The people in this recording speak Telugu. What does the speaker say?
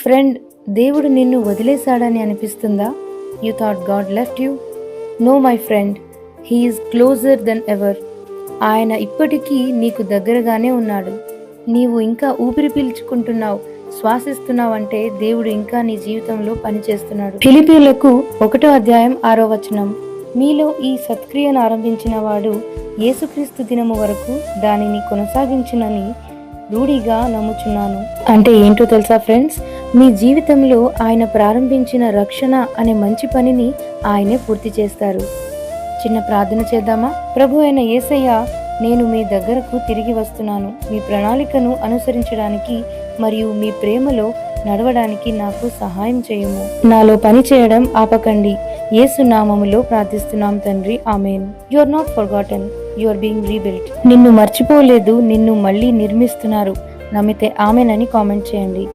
ఫ్రెండ్, దేవుడు నిన్ను వదిలేశాడని అనిపిస్తుందా? You thought God left you? No my friend, he is closer than ever. ఆయన ఇప్పటికీ నీకు దగ్గరగానే ఉన్నాడు. నీవు ఇంకా ఊపిరి పీల్చుకుంటున్నావు, శ్వాసిస్తున్నావంటే దేవుడు ఇంకా నీ జీవితంలో పనిచేస్తున్నాడు. ఫిలిప్పీయులకు 1:6 మీలో ఈ సత్క్రియను ఆరంభించిన వాడు యేసుక్రీస్తు దినము వరకు దానిని కొనసాగించునని రూఢిగా నమ్ముచున్నాను. అంటే ఏంటో తెలుసా ఫ్రెండ్స్? మీ జీవితంలో ఆయన ప్రారంభించిన రక్షణ అనే మంచి పనిని ఆయనే పూర్తి చేస్తారు. చిన్న ప్రార్థన చేద్దామా? ప్రభు అయిన యేసయ్య, నేను మీ దగ్గరకు తిరిగి వస్తున్నాను. మీ ప్రణాళికను అనుసరించడానికి మరియు మీ ప్రేమలో నడవడానికి నాకు సహాయం చేయము. నాలో పని చేయడం ఆపకండి. యేసు నామములో ప్రార్థిస్తున్నాం తండ్రి, ఆమేన్. You are not forgotten, you are being rebuilt. నిన్ను మర్చిపోలేదు, నిన్ను మళ్ళీ నిర్మిస్తున్నారు. నమ్మితే ఆమేన్ అని కామెంట్ చేయండి.